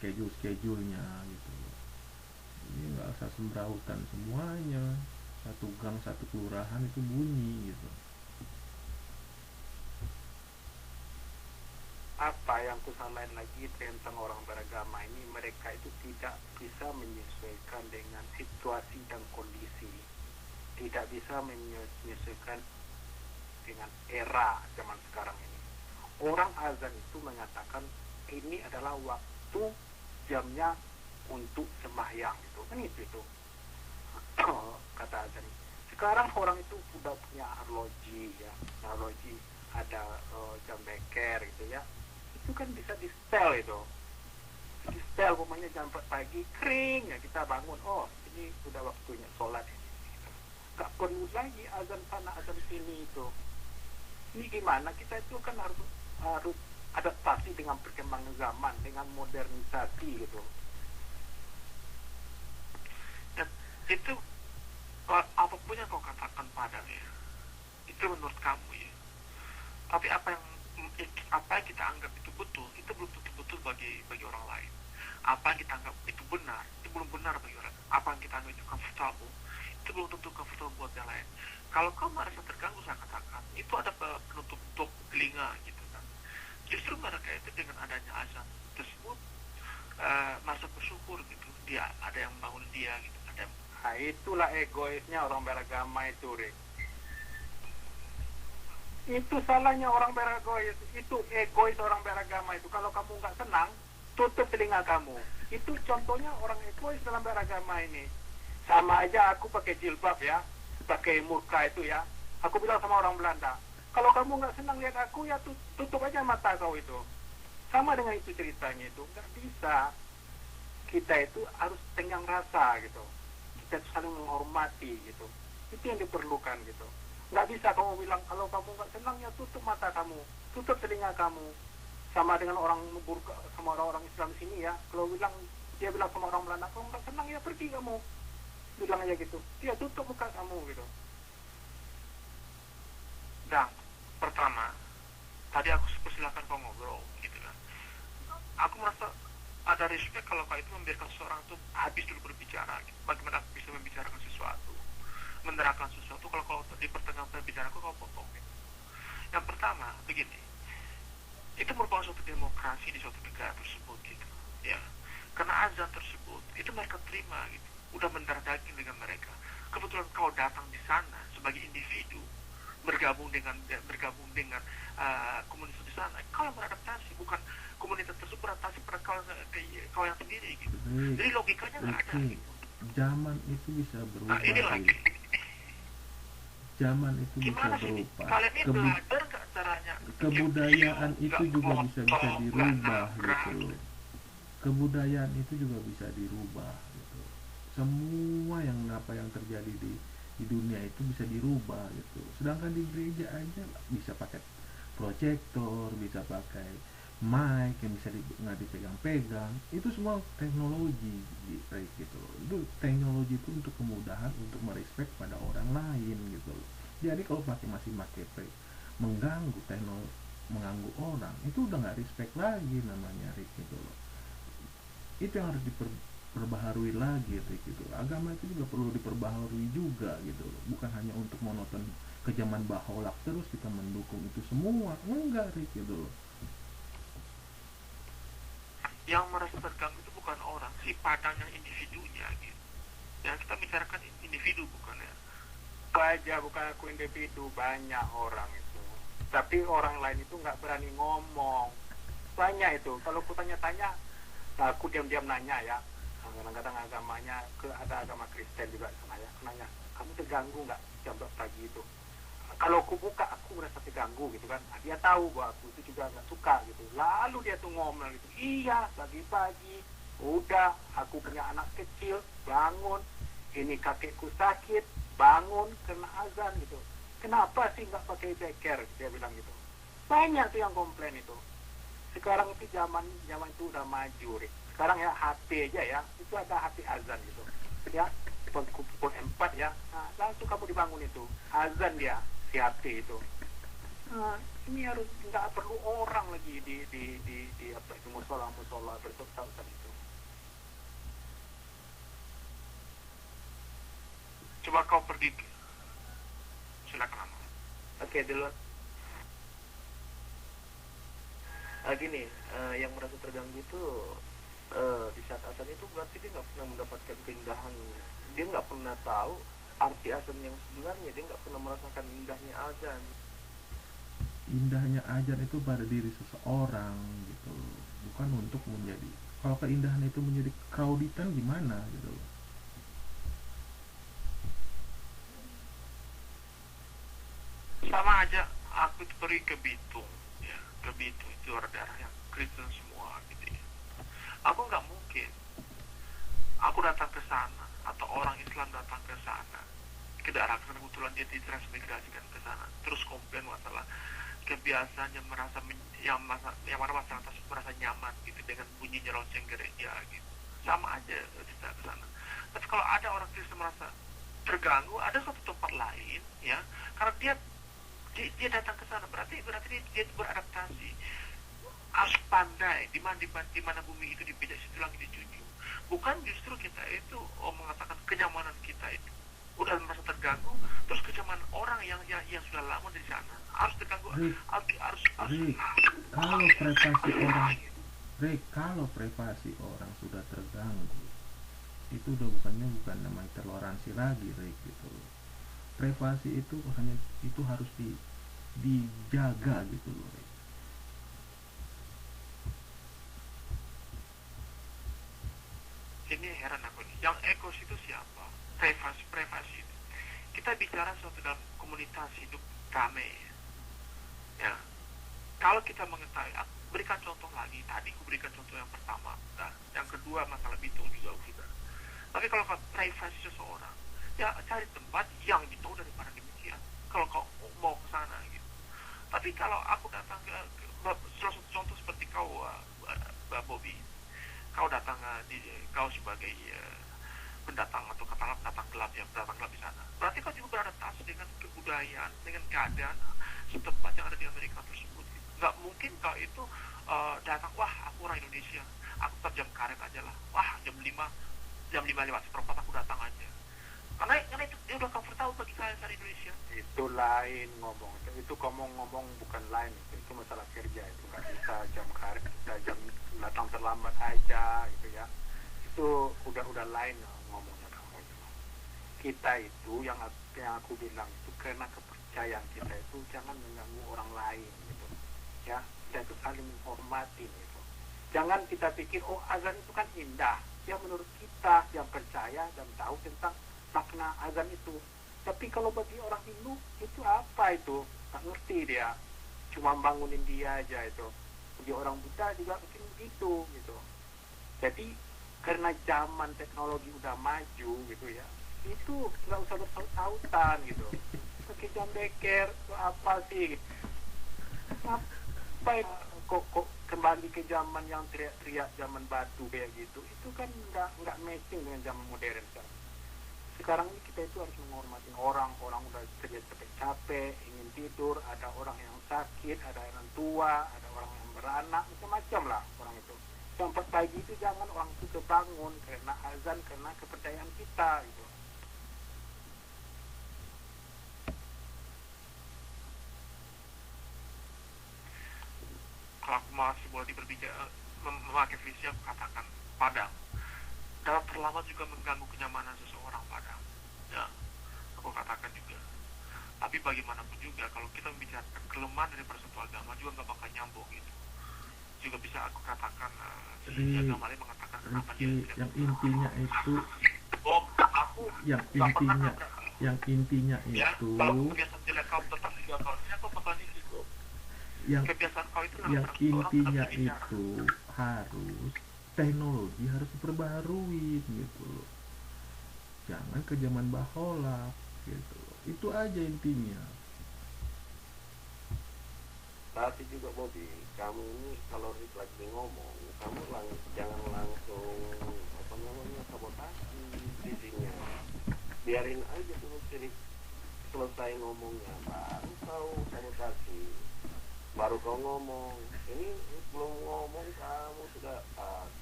schedule-schedulenya gitu. Ini nggak usah sembrautan semuanya, satu gang satu kelurahan itu bunyi gitu. Apa yang kusalahin lagi tentang orang beragama ini, mereka itu tidak bisa menyesuaikan dengan situasi dan kondisi, tidak bisa menyesuaikan dengan era zaman sekarang ini. Orang azan itu mengatakan ini adalah waktu jamnya untuk sembahyang gitu kan, itu kata azan. Sekarang orang itu sudah punya arloji ya, arloji ada jam beker gitu ya, itu kan bisa di setel, itu di setel pokoknya jam 4 pagi kering ya kita bangun, oh ini udah waktunya sholat ini gitu. Gak perlu lagi azan sana azan sini itu. Ini gimana, kita itu kan harus adaptasi dengan perkembangan zaman, dengan modernisasi gitu. Dan itu apapun yang kau katakan padang ya, itu menurut kamu ya, tapi apa yang kita anggap itu betul, itu belum tentu betul bagi orang lain. Apa yang kita anggap itu benar, itu belum benar bagi orang. Apa yang kita anggap itu comfortable, itu belum tentu comfortable buat yang lain. Kalau kau merasa terganggu, saya katakan itu ada penutup telinga gitu kan. Justru mereka itu dengan adanya azan tersebut merasa bersyukur gitu, dia ada yang bangun dia gitu, ada yang... Nah, itulah egoisnya orang beragama itu, Rick. Itu salahnya orang beregois, itu egois orang beragama itu. Kalau kamu nggak senang, tutup telinga kamu. Itu contohnya orang egois dalam beragama ini. Sama aja aku pakai jilbab ya, pakai murka itu ya. Aku bilang sama orang Belanda, kalau kamu nggak senang lihat aku ya tutup aja mata kau itu. Sama dengan itu ceritanya itu, nggak bisa. Kita itu harus tenggang rasa gitu. Kita saling menghormati gitu. Itu yang diperlukan gitu. Nggak bisa kamu bilang kalau kamu nggak senang ya tutup mata kamu, tutup telinga kamu. Sama dengan orang burka, sama orang-orang Islam sini ya, kalau dia bilang sama orang Belanda, kalau nggak senang ya pergi kamu, bilang aja gitu, dia tutup muka kamu gitu. Dan pertama, tadi aku persilakan kau ngobrol gitu kan. Aku merasa ada respect kalau kau itu membiarkan seseorang itu habis dulu berbicara gitu. Bagaimana aku bisa membicarakan sesuatu, menerangkan sesuatu, kalau kau di pertengahan pembicaraan kau potong gitu. Yang pertama begini, itu merupakan suatu demokrasi di suatu negara tersebut gitu ya, karena azan tersebut itu mereka terima gitu, udah mendarah daging dengan mereka. Kebetulan kau datang di sana sebagai individu, bergabung dengan komunitas di sana, kau yang beradaptasi, bukan komunitas tersebut beradaptasi pada kau yang sendiri gitu. Jadi logikanya nggak ada gitu. Zaman itu bisa berubah. Nah, ini lagi. Zaman itu bisa berubah. Kebudayaan itu juga bisa dirubah gitu loh. Kebudayaan itu juga bisa dirubah gitu. Semua apa yang terjadi di dunia itu bisa dirubah gitu. Sedangkan di gereja aja bisa pakai proyektor, bisa pakai mic yang bisa nggak dipegang-pegang. Itu semua teknologi gitu loh. Itu teknologi itu untuk kemudahan, untuk merespek pada orang lain gitu loh. Jadi kalau masih pakai mengganggu mengganggu orang, itu udah nggak respect lagi namanya, Rick, gitu loh. Itu yang harus diperbaharui lagi, Rick, gitu. Agama itu juga perlu diperbaharui juga gitu loh. Bukan hanya untuk monoton ke zaman baholak terus kita mendukung itu semua, enggak, Rick, gitu loh. Yang merasa terganggu itu bukan orang, si padang yang individunya gitu. Ya kita bicarakan individu bukan ya. Aja bukan aku individu, banyak orang itu. Tapi orang lain itu nggak berani ngomong. Banyak itu. Kalau aku tanya-tanya, aku diam-diam nanya ya. Kadang-kadang agamanya ada agama Kristen juga sana ya. Nanya, kamu terganggu nggak jam pagi itu? Kalau aku buka, aku merasa terganggu gitu kan. Dia tahu bahwa aku itu juga nggak suka gitu. Lalu dia tuh ngomong gitu, iya pagi-pagi, udah aku punya anak kecil, bangun, ini kakekku sakit, bangun karena azan gitu. Kenapa sih nggak pakai beker? Dia bilang gitu. Banyak tuh yang komplain itu. Sekarang itu zaman itu udah maju, Rick. Sekarang ya HP aja ya, itu ada HP azan gitu. Ya, pukul 4 ya, nah, langsung kamu dibangun itu. Azan dia, si HP itu. Nah, ini harus nggak perlu orang lagi di musola bersosial itu. Coba kau pergi silakan Amal. Oke, dulu. Gini, yang merasa terganggu itu di saat azan itu berarti dia nggak pernah mendapatkan keindahan. Dia nggak pernah tahu arti azan yang sebenarnya. Dia nggak pernah merasakan indahnya azan. Indahnya azan itu pada diri seseorang gitu, bukan untuk menjadi, kalau keindahan itu menjadi crowditan gimana gitu. Sama aja aku itu pergi ke Bitung ya, ke Bitung itu daerah yang Kristen semua gitu ya. Aku nggak mungkin aku datang ke sana atau orang Islam datang ke sana, ke daerah sana, kebetulan dia ditransmigrasikan ke sana, terus komplain masalah kebiasaannya yang mana masyarakat merasa nyaman gitu dengan bunyinya lonceng gereja gitu. Sama aja kita ke sana. Tapi kalau ada orang Kristen merasa terganggu, ada suatu tempat lain ya, karena dia datang ke sana, berarti dia beradaptasi, harus pandai di mana bumi itu dipijak, situ langit dijunjung. Bukan justru kita itu mengatakan kenyamanan kita itu udah merasa terganggu, terus kenyamanan orang yang sudah lama di sana harus terganggu. Kalau privasi orang sudah terganggu, itu udah bukan namanya toleransi lagi, Rick, gitu. Privasi itu harus dijaga gitu loh. Ini heran aku nih, yang ekos itu siapa? Privasi itu. Kita bicara suatu dalam komunitas hidup damai ya. Kalau kita mengetahui, aku berikan contoh lagi, tadi aku berikan contoh yang pertama, nah, yang kedua masalah Bitung juga sudah. Tapi kalau privasi seseorang, ya cari tempat yang jauh daripada demikian. Kalau kau mau ke sana gitu. Tapi kalau aku datang ke salah satu contoh seperti kau, Mbak Bobby, kau datang kau sebagai pendatang atau katakanlah pendatang gelap di sana. Berarti kau juga beradaptasi dengan kebudayaan, dengan keadaan setempat yang ada di Amerika tersebut. Nggak mungkin kau itu datang, wah aku orang Indonesia, aku tetap jam karet aja lah. Wah jam 5 lewat seperempat aku datang aja. Karena itu dia udah comfortable bagi saya dari Indonesia. Itu lain ngomong, itu ngomong bukan lain, itu masalah kerja, itu nggak bisa jam karet, kita jam datang terlambat aja gitu ya. Itu udah lain ngomongnya kamu itu. Kita itu yang aku bilang itu karena kepercayaan kita itu jangan mengganggu orang lain gitu ya. Kita itu saling menghormati gitu. Jangan kita pikir oh azan itu kan indah ya, menurut kita yang percaya dan tahu tentang makna azan itu. Tapi kalau bagi orang Hindu itu apa itu? Nggak ngerti dia. Cuma bangunin dia aja itu. Bagi orang Buddha juga mungkin begitu gitu. Jadi karena zaman teknologi udah maju gitu ya, itu nggak usah bersaut-sautan gitu. Pakai jam beker apa sih? Apa kok kembali ke zaman yang teriak-teriak zaman batu kayak gitu? Itu kan nggak matching dengan zaman modern sekarang. Sekarang ini kita itu harus menghormati orang udah kerja capek, ingin tidur, ada orang yang sakit, ada orang tua, ada orang yang beranak, macam-macam lah orang itu. Sampai pagi itu jangan orang itu kebangun karena azan, karena kepercayaan kita gitu. Kalau aku masih boleh berbicara memakai visi, aku katakan Padang dalam terlambat juga mengganggu kenyamanan seseorang. Padang ya, aku katakan juga. Tapi bagaimanapun juga kalau kita membicarakan kelemahan dari satu agama juga nggak bakal nyambung gitu. Juga bisa aku katakan si agama lain mengatakan kenapa dia yang intinya itu aku yang intinya ya, itu kalau kebiasaan jelek kau tetap juga kau bakal itu kebiasaan kau itu yang intinya itu harus teknologi harus diperbarui gitu loh. Jangan ke zaman bahola gitu. Itu aja intinya. Tapi juga Bobby, kamu ini kalau lagi ngomong, kamu jangan langsung sabotasi dirinya. Biarin aja dulu selesai ngomongnya, baru kau sabotasi, baru kau ngomong. Ini belum ngomong kamu sudah